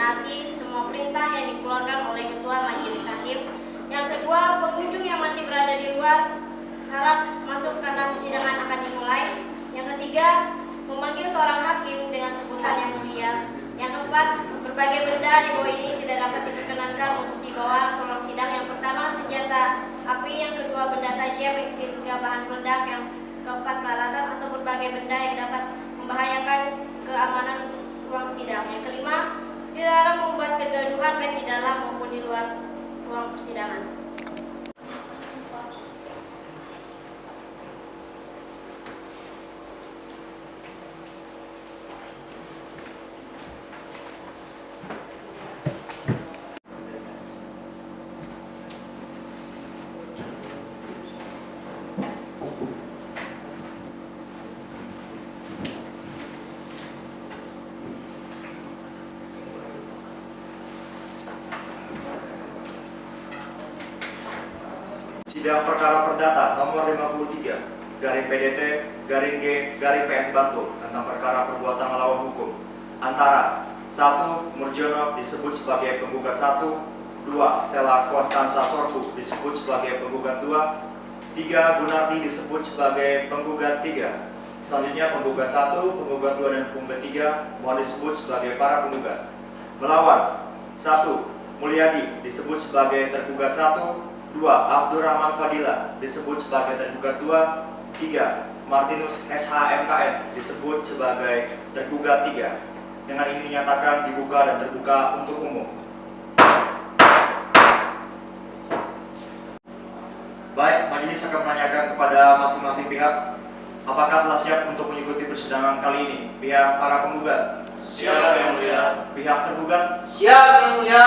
menaati semua perintah yang dikeluarkan oleh Ketua Majelis Hakim. Yang kedua, pengunjung yang masih berada di luar harap masuk karena persidangan akan dimulai. Yang ketiga, memanggil seorang hakim dengan sebutan yang mulia. Yang keempat, berbagai benda di bawah ini tidak dapat diperkenankan untuk dibawa ke ruang sidang. Yang pertama, senjata api. Yang kedua, benda tajam. Yang ketiga, bahan peledak. Yang keempat, peralatan atau berbagai benda yang dapat membahayakan keamanan ruang sidang. Yang kelima, dilarang membuat kegaduhan baik di dalam maupun di luar ruang persidangan. Sidang perkara perdata nomor 53 garing PDT garing G garing PN Bantul tentang perkara perbuatan melawan hukum antara 1. Murjono disebut sebagai penggugat 1, 2. Stella Konstansa Sorbu disebut sebagai penggugat 2, 3. Gunardi disebut sebagai penggugat 3. Selanjutnya penggugat 1, penggugat 2 dan penggugat 3 mohon disebut sebagai para penggugat. Melawan 1. Mulyadi disebut sebagai tergugat 1, 2. Abdurrahman Fadila disebut sebagai tergugat 2, 3. Martinus SHMKN disebut sebagai tergugat 3. Dengan ini dinyatakan dibuka dan terbuka untuk umum. Baik, majelis akan menanyakan kepada masing-masing pihak apakah telah siap untuk mengikuti persidangan kali ini. Pihak para penggugat. Siap yang mulia. Pihak tergugat. Siap yang mulia.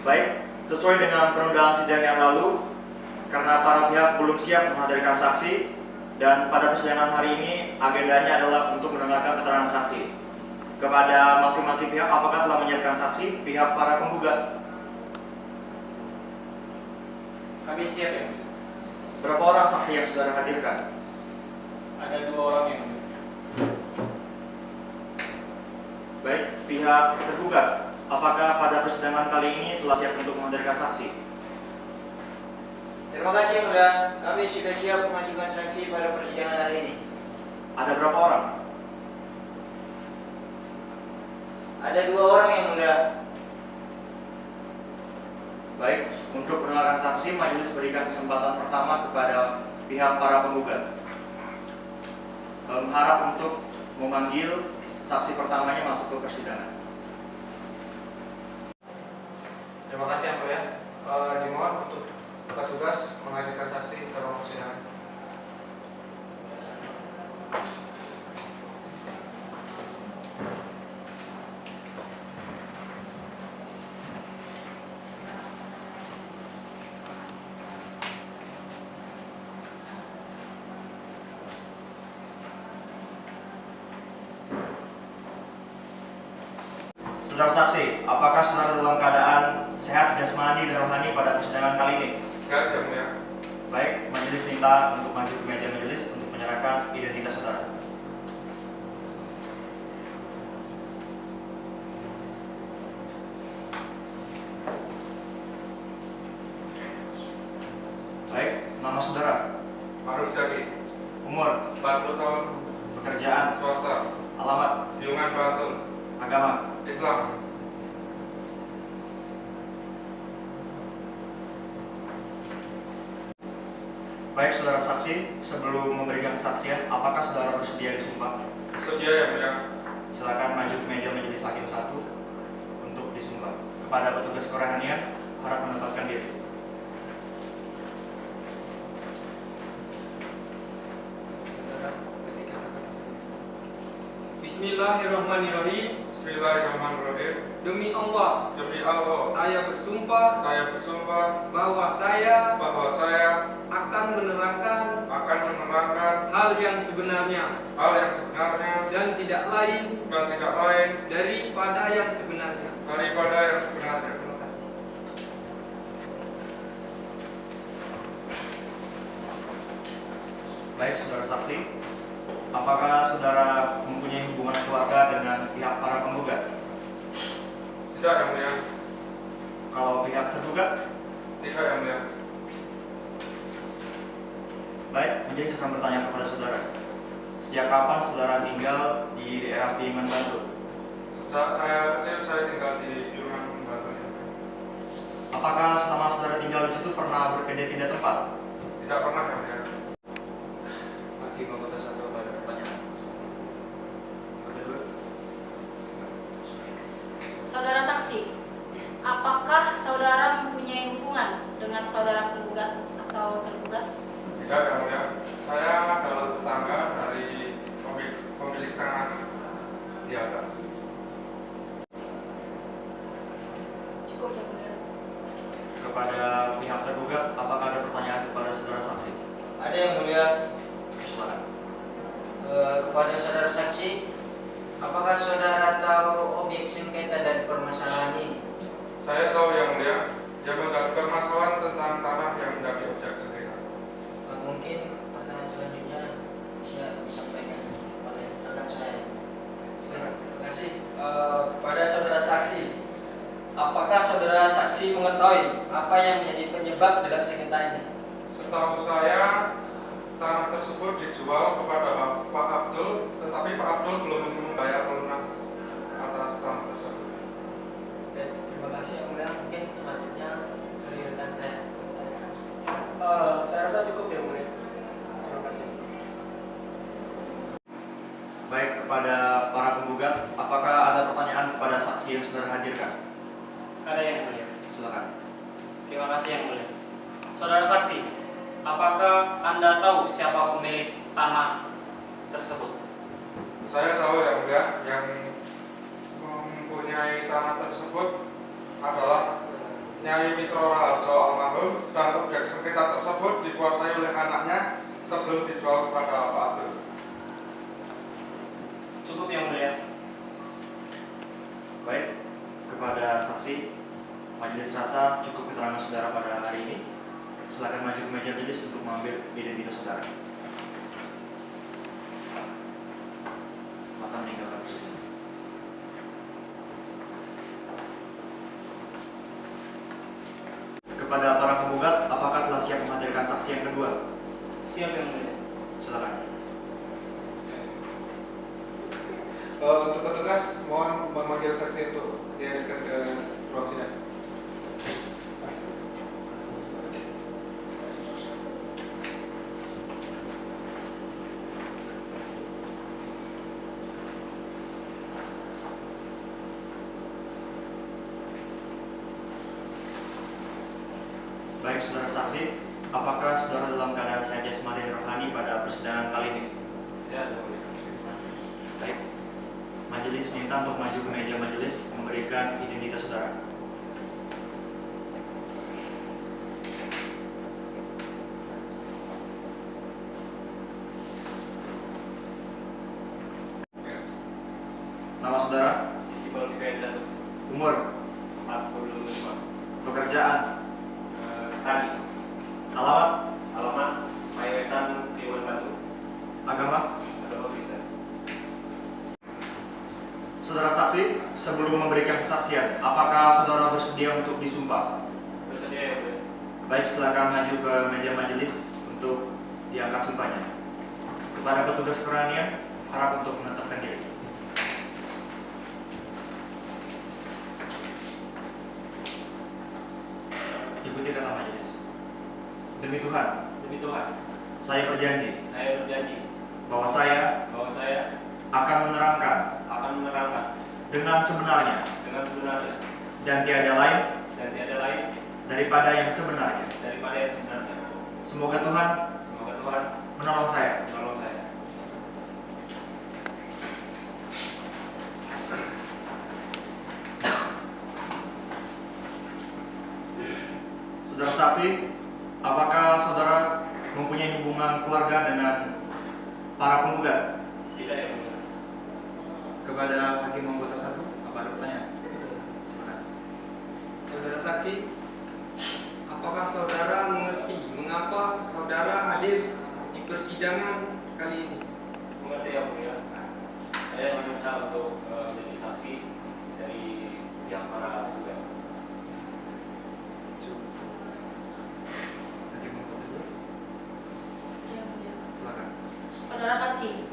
Baik, sesuai dengan penundaan sidang yang lalu, karena para pihak belum siap menghadirkan saksi, dan pada persidangan hari ini agendanya adalah untuk mendengarkan keterangan saksi. Kepada masing-masing pihak, apakah telah menyiapkan saksi? Pihak para penggugat. Kami siap ya. Berapa orang saksi yang saudara hadirkan? Ada 2 orang yang mulia. Baik, pihak tergugat. Apakah pada persidangan kali ini telah siap untuk menghadirkan saksi? Terima kasih yang mulia. Kami sudah siap mengajukan saksi pada persidangan hari ini. Ada berapa orang? Ada 2 orang yang mulia. Baik, untuk mendengarkan saksi, majelis berikan kesempatan pertama kepada pihak para penggugat. Harap untuk memanggil saksi pertamanya masuk ke persidangan. Terima kasih yang mulia. Dimohon untuk petugas menghadirkan saksi ke ruang persidangan. Saudara saksi, apakah saudara dalam keadaan sehat jasmani dan rohani pada persidangan kali ini? Sehat yang mulia. Baik, majelis minta untuk maju ke meja majelis untuk menyerahkan identitas saudara. Baik, nama saudara, Arif Zaki, umur, 40 tahun, pekerjaan, swasta, alamat, Siungan Bantul, agama. Islam. Baik, saudara saksi, sebelum memberikan kesaksian, apakah saudara bersedia disumpah? Sedia yang mulia. Silakan maju ke meja majelis hakim 1 untuk disumpah. Kepada petugas kerohanian, harap menempatkan diri. Bismillahirrahmanirrahim. Bismillahirrahmanirrahim. Demi Allah, Demi Allah, saya bersumpah saya bersumpah bahwa saya bahwa saya akan menerangkan akan menerangkan hal yang sebenarnya hal yang sebenarnya dan tidak lain dan tidak lain daripada yang sebenarnya. daripada yang sebenarnya. Terima kasih. Baik, saudara saksi, apakah saudara mempunyai hubungan keluarga dengan pihak para penggugat? Tidak, Yang Mulia. Kalau pihak tergugat? Tidak, Yang Mulia. Baik, majelis akan bertanya kepada saudara. Sejak kapan saudara tinggal di daerah Piungan Bantul? Sejak saya kecil, saya tinggal di Piungan Bantul. Apakah selama saudara tinggal di situ pernah berpindah-pindah tempat? Tidak pernah, Yang Mulia. Hakim anggota satu ada pertanyaan. Berdua. Saudara saksi, apakah saudara mempunyai hubungan dengan saudara penggugat atau tergugat? Tidak, Yang Mulia. Saya adalah tetangga dari pemilik tanah di atas. Cukup, Yang Mulia. Kepada pihak tergugat, apakah ada pertanyaan kepada saudara saksi? Ada, Yang Mulia. Silakan. Kepada saudara saksi, apakah saudara tahu objek sengketa dari permasalahan ini? Saya tahu, Yang Mulia, yang menjadi permasalahan tentang tanah yang menjadi objek sengketa. Mungkin pertanyaan selanjutnya bisa disampaikan oleh rekan saya. Terima kasih. Kepada saudara saksi, apakah saudara saksi mengetahui apa yang menjadi penyebab dalam sengketa ini? Setahu saya, tanah tersebut dijual kepada Pak Abdul, tetapi Pak Abdul belum membayar lunas atas tanah tersebut. Oke, terima kasih Yang Mulia. Mungkin selanjutnya dari rekan saya. Saya rasa cukup, Yang Mulia. Terima kasih. Baik, kepada para penggugat, apakah ada pertanyaan kepada saksi yang saudara hadirkan? Ada, Yang Mulia. Silakan. Terima kasih, Yang Mulia. Saudara saksi, apakah Anda tahu siapa pemilik tanah tersebut? Saya tahu, Yang Mulia, yang mempunyai tanah tersebut adalah Nyai Mitro Raharjo almarhum, dan objek sengketa tersebut dikuasai oleh anaknya sebelum dijual kepada Pak Abdul. Cukup, Yang Mulia. Baik, kepada saksi, majelis rasa cukup keterangan saudara pada hari ini. Silakan maju ke meja majelis untuk mengambil identitas saudara. Silakan meninggalkan kursi. Kepada para penggugat, apakah telah siap menghadirkan saksi yang kedua? Siap, Yang Mulia. Silakan. Untuk petugas, mohon memanggil saksi untuk dihadirkan ke ruang sidang. Baik, saudara saksi, apakah saudara dalam keadaan sehat jasmani dan rohani pada persidangan kali ini? Siap, Yang Mulia. Baik, majelis minta untuk maju ke meja majelis memberikan identitas saudara. Nama saudara, Isibal Fikaidah, umur, 45. pekerjaan, Tani. alamat, Alamat Mayowetan, Piungan Bantul. agama. Agama Kristen. Saudara saksi, sebelum memberikan kesaksian, apakah saudara bersedia untuk disumpah? Bersedia, Yang Mulia. Baik, silakan maju ke meja majelis untuk diangkat sumpahnya. Kepada petugas keberanian, harap untuk menetapkan diri. Ikuti kata majelis. Demi Tuhan, Demi Tuhan, saya berjanji saya berjanji bahwa saya bahwa saya akan menerangkan akan menerangkan dengan sebenarnya dengan sebenarnya dan tiada lain dan tiada lain daripada yang sebenarnya. daripada yang sebenarnya. Semoga Tuhan Semoga Tuhan menolong saya. menolong saya. Saudara saksi, apakah saudara mempunyai hubungan keluarga dengan para penggugat? Tidak, Yang Mulia. Kepada hakim anggota satu, apa ada pertanyaan? Silakan. Saudara saksi, apakah saudara mengerti mengapa saudara hadir di persidangan kali ini? Mengerti, Yang Mulia. Saya diminta untuk menjadi saksi dari yang para penggugat. Silakan. Saudara saksi,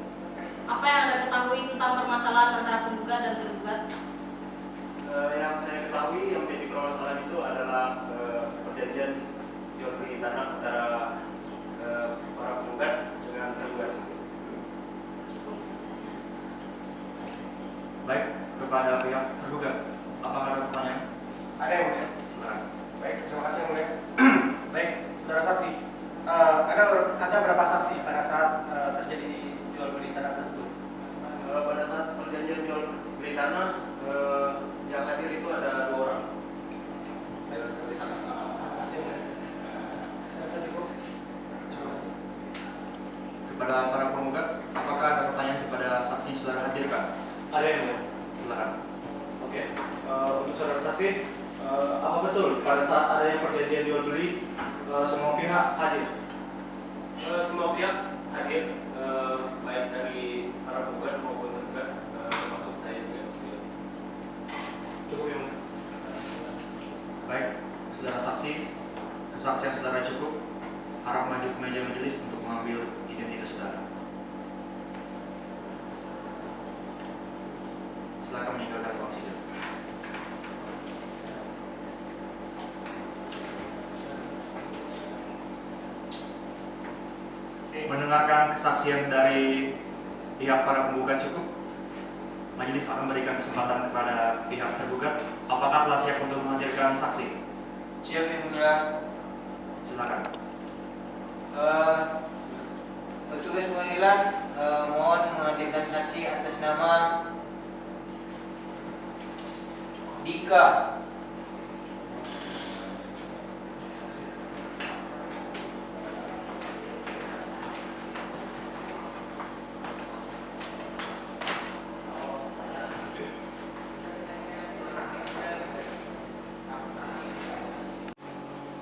apa yang Anda ketahui tentang permasalahan antara penggugat dan tergugat? Yang saya ketahui yang menjadi permasalahan itu adalah perjanjian jual beli tanah antara para penggugat dengan tergugat. Baik, kepada pihak tergugat, apakah ada pertanyaan? Ada yang mulia. Silakan. Baik, terima kasih yang mulia. Baik, saudara saksi. Ada berapa saksi pada saat terjadi jual beli tanah tersebut? Pada saat perjanjian jual beli tanah yang hadir itu ada 2 orang. Baik, sebagai saksi. Terima kasih yang mulia. Saya rasa cukup. Terima kasih. Kepada para penggugat, apakah ada pertanyaan kepada saksi yang saudara hadirkan? Ada yang mulia. Silakan. Oke, untuk saudara saksi, apa betul pada saat adanya perjanjian jual beli semua pihak hadir? Semua pihak hadir, baik dari para penggugat maupun tergugat, termasuk saya juga sendiri. Cukup yang mulia. Baik, saudara saksi, kesaksian saudara cukup. Harap maju ke meja majelis untuk mengambil identitas saudara. Silakan meninggalkan ruang sidang. Mendengarkan kesaksian dari pihak para penggugat cukup. Majelis akan memberikan kesempatan kepada pihak tergugat. Apakah telah siap untuk menghadirkan saksi? Siap yang mulia. Silakan. Petugas pengadilan mohon menghadirkan saksi atas nama Dika.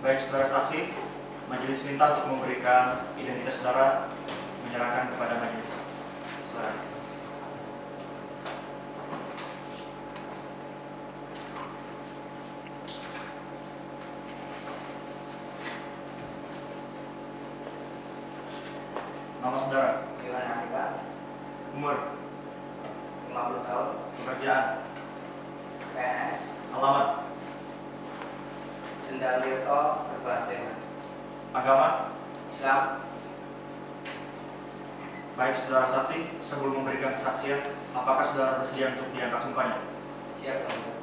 Baik, saudara saksi, majelis minta untuk memberikan identitas saudara, menyerahkan kepada majelis. Saudara. Nama saudara, Yohana Andika, umur, 50 tahun, pekerjaan, PNS, alamat, Sendal Tirto, berbahasa agama. Islam. Baik, saudara saksi, sebelum memberikan kesaksian, apakah saudara bersedia untuk diangkat sumpahnya? Siap yang mulia.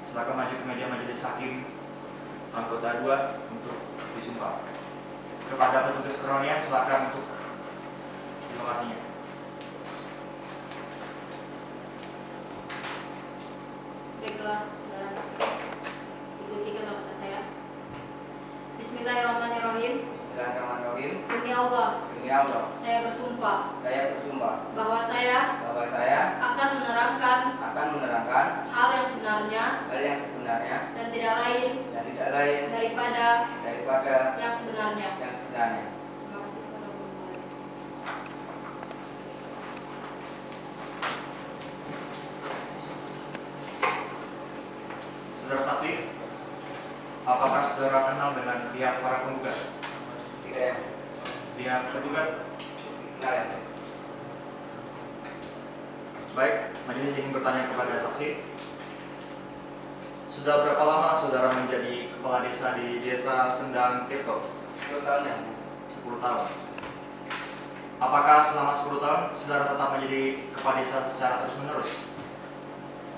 Silakan maju ke meja majelis hakim anggota 2 untuk disumpah. Kepada petugas keronian, silakan untuk lokasinya. Baiklah, saudara saksi, ikuti kata-kata saya. Bismillahirrahmanirrahim. Bismillahirrahmanirrahim. Demi Allah, Demi Allah, saya bersumpah saya bersumpah bahwa saya bahwa saya akan menerangkan hal yang sebenarnya hal yang sebenarnya dan tidak lain daripada yang sebenarnya. Terima kasih saudara pemulai. Saudara saksi, apakah saudara kenal dengan pihak para penggugat? Tidak yang Pihak tergugat? kenal yang mulia. Baik, majelis ingin bertanya kepada saksi. Sudah berapa lama saudara menjadi kepala desa di desa Sendang Tirto? 10 tahun yang mulia. 10 tahun. Apakah selama 10 tahun saudara tetap menjadi kepala desa secara terus-menerus?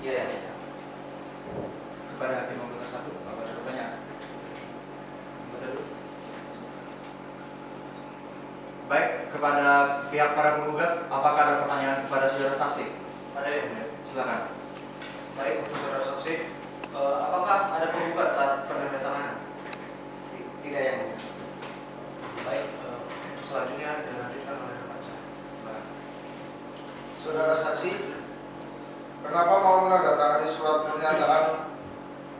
Iya yang mulia. Kepada hakim anggota 1, apa ada pertanyaan? Betul. Baik, kepada pihak para penggugat, apakah ada pertanyaan kepada saudara saksi? Ada yang mulia. Silakan. Baik, untuk saudara saksi, apakah ada penggugat saat penandatanganan? Tidak yang mulia. Baik, selanjutnya dilanjutkan oleh rekan saya. Silakan. Saudara saksi, kenapa mau menandatangani surat pernyataan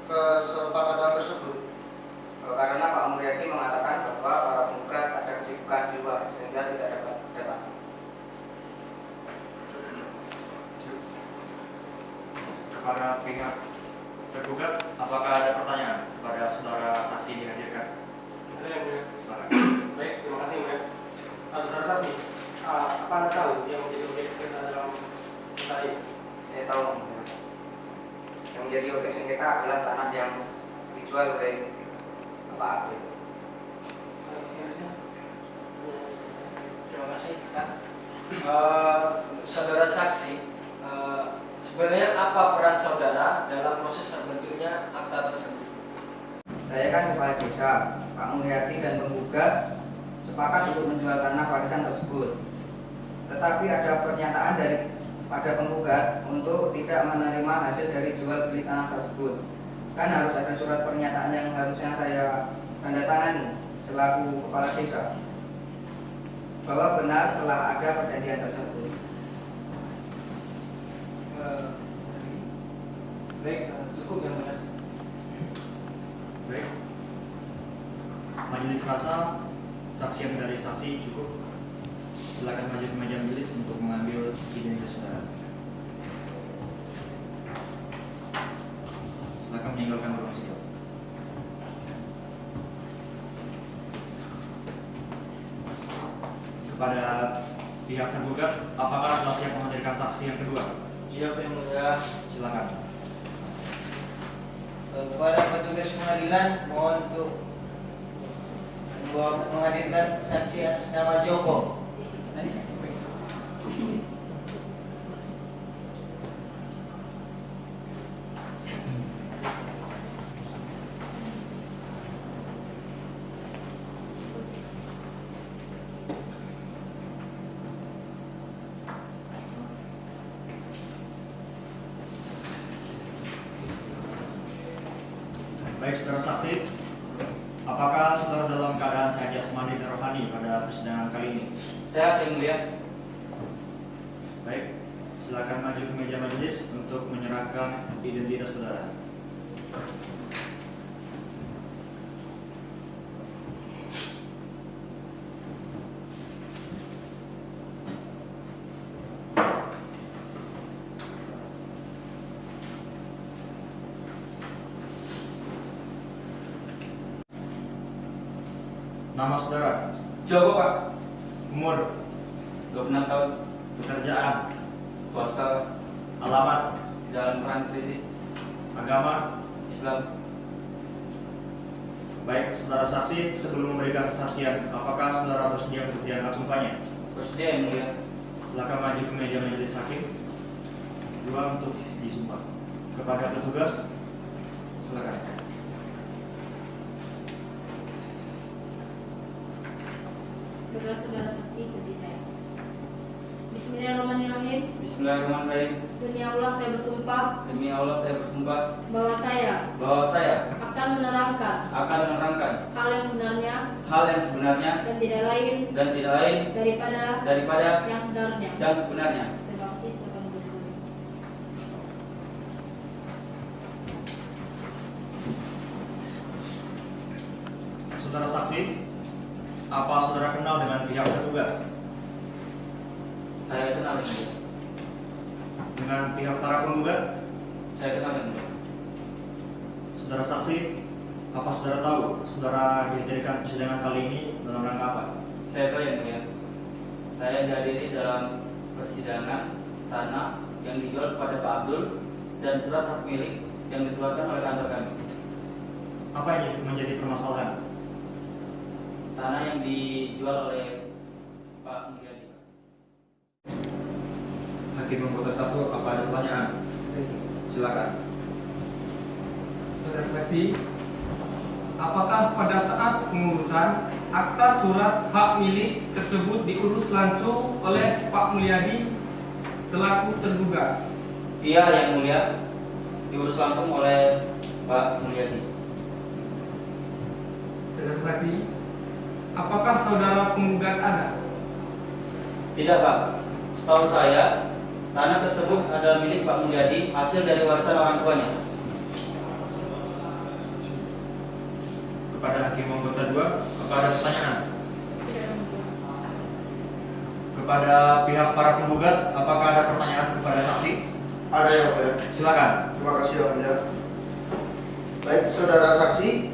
kesepakatan tersebut? Karena Pak Mulyadi mengatakan bahwa para penggugat ada kesibukan di luar sehingga tidak dapat datang. Kepada pihak Tergugat, apakah ada pertanyaan kepada saudara saksi dihadirkan? Ada yang mulia. Silakan. Baik, terima kasih mulia. Saudara saksi, apa Anda tahu yang menjadi objek sengketa dalam perkara ini? Saya tahu, yang menjadi objek sengketa adalah tanah yang dijual oleh Pak Abdul. Terima kasih Kak. Untuk saudara saksi, sebenarnya apa peran saudara dalam proses terbentuknya akta tersebut? Saya kan kepala desa, Pak Mulyadi dan penggugat sepakat untuk menjual tanah warisan tersebut. Tetapi ada pernyataan pada penggugat untuk tidak menerima hasil dari jual beli tanah tersebut. Kan harus ada surat pernyataan yang harusnya saya tanda tangani selaku kepala desa bahwa benar telah ada perjanjian tersebut. Baik, cukup yang benar. Baik. Majelis rasa saksi yang dari saksi cukup. Silakan maju ke meja majelis untuk mengambil identitas saudara. Silakan meninggalkan ruang sidang. Kepada pihak tergugat, apakah telah siap menghadirkan saksi yang kedua? Siap yang mulia. Silakan. Kepada petugas pengadilan mohon untuk menghadirkan saksi atas nama Joko. Baik, saudara saksi, apakah saudara dalam keadaan sehat jasmani dan rohani pada persidangan kali ini? Sehat yang mulia. Baik, silakan maju ke meja majelis untuk menyerahkan identitas saudara. Nama saudara, Joko Pak, umur, 26 tahun, pekerjaan, swasta, alamat, Jalan Peran Kritis, agama. Islam. Baik, saudara saksi, sebelum memberikan kesaksian, apakah saudara bersedia untuk diangkat sumpahnya? Bersedia yang mulia. Silakan maju ke meja majelis hakim. Dua untuk disumpah. Kepada petugas, silakan. Saudara saksi, ikuti saya. Bismillahirrahmanirrahim. Bismillahirrahmanirrahim. Demi Allah saya bersumpah Demi Allah saya bersumpah bahwa saya akan menerangkan menerangkan hal yang sebenarnya hal yang sebenarnya dan tidak lain daripada yang sebenarnya. Terima kasih. Silakan duduk. Saudara saksi, apa saudara kenal dengan pihak tergugat? Saya kenal yang mulia. Dengan pihak para penggugat? Saya kenal yang mulia. Saudara saksi, apa saudara tahu saudara dihadirkan persidangan kali ini dalam rangka apa? Saya tahu yang mulia. Saya dihadiri dalam persidangan tanah yang dijual kepada Pak Abdul dan surat hak milik yang dikeluarkan oleh kantor kami. Apa yang menjadi permasalahan? Tanah yang dijual oleh Pak Mulyadi. Hakim memutus satu, apa ada pertanyaan? Silakan. Saudara saksi, apakah pada saat pengurusan akta surat hak milik tersebut diurus langsung oleh Pak Mulyadi selaku tergugat? Iya yang mulia, diurus langsung oleh Pak Mulyadi. Saudara saksi, apakah saudara penggugat ada? Tidak Pak, setahu saya tanah tersebut adalah milik Pak Mulyadi hasil dari warisan orang tuanya. Kepada hakim anggota 2, apa ada pertanyaan? Kepada pihak para penggugat, apakah ada pertanyaan kepada saksi? Ada yang mulia. Silakan. Terima kasih yang mulia. Baik, saudara saksi,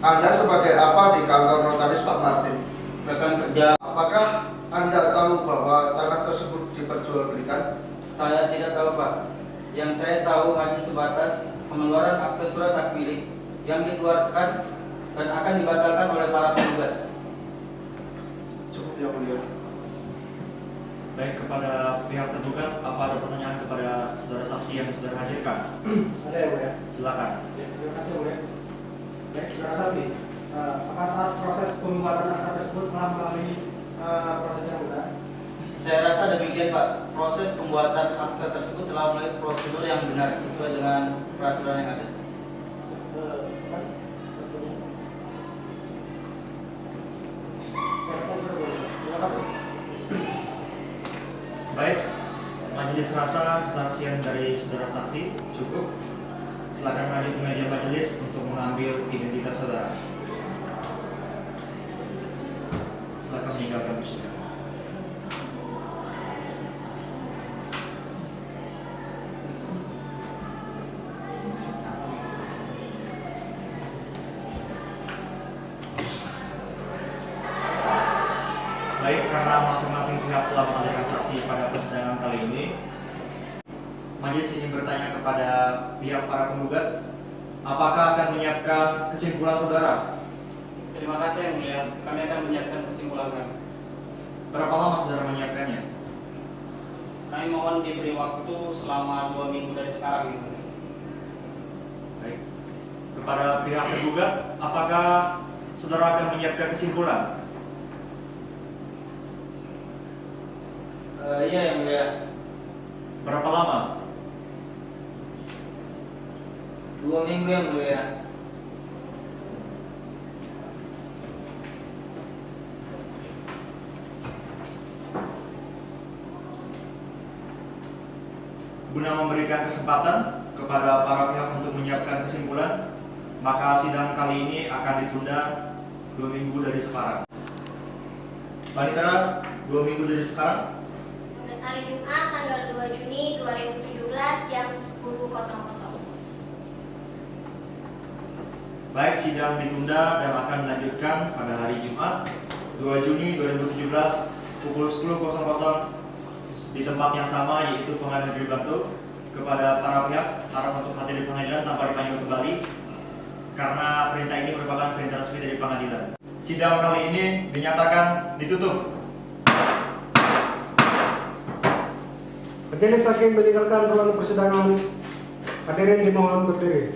Anda sebagai apa di kantor notaris Pak Martin? Rekan kerja. Apakah Anda tahu bahwa tanah tersebut diperjualbelikan? Saya tidak tahu, Pak. Yang saya tahu hanya sebatas pengeluaran akte surat hak milik yang dikeluarkan dan akan dibatalkan oleh para penggugat. Cukup yang mulia. Baik, kepada pihak tergugat, apa ada pertanyaan kepada saudara saksi yang saudara hadirkan? Ada ya, Bu ya? Silakan. Ya, terima kasih, Bu ya. Baik, saudara saksi, apa saat proses pembuatan akta tersebut telah melalui proses yang benar? Saya rasa demikian, Pak. Proses pembuatan akte tersebut telah melalui prosedur yang benar sesuai dengan peraturan yang ada. Saya rasa itu, Bu. Terima kasih. Baik, majelis rasa kesaksian dari saudara saksi cukup. Silakan maju ke meja majelis untuk mengambil identitas saudara. Silakan meninggalkan persidangan. Baik, karena masing-masing pihak telah menghadirkan saksi pada persidangan kali ini, majelis ingin bertanya kepada pihak para penggugat, apakah akan menyiapkan kesimpulan saudara? Terima kasih yang mulia, kami akan menyiapkan kesimpulan kami. Berapa lama saudara menyiapkannya? Kami mohon diberi waktu selama 2 minggu dari sekarang. Yang mulia. Baik. Kepada pihak tergugat, apakah saudara akan menyiapkan kesimpulan? Iya, yang mulia. Berapa lama? 2 minggu, yang mulia. Guna memberikan kesempatan kepada para pihak untuk menyiapkan kesimpulan, maka sidang kali ini akan ditunda 2 minggu dari sekarang. Panitera, 2 minggu dari sekarang? Hari Jumat tanggal 2 Juni 2017 jam 10.00. Baik, sidang ditunda dan akan dilanjutkan pada hari Jumat 2 Juni 2017 pukul 10.00 di tempat yang sama, yaitu Pengadilan Negeri Bantul. Kepada para pihak, harap untuk hadir di pengadilan tanpa dipanggil kembali karena perintah ini merupakan perintah resmi dari pengadilan. Sidang kali ini dinyatakan ditutup. Majelis hakim meninggalkan ruang persidangan. Hadirin dimohon berdiri.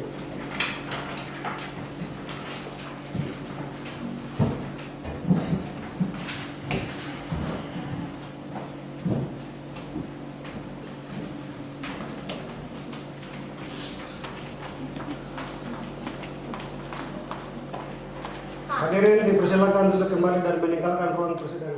Hadirin dipersilakan untuk kembali dan meninggalkan ruang persidangan.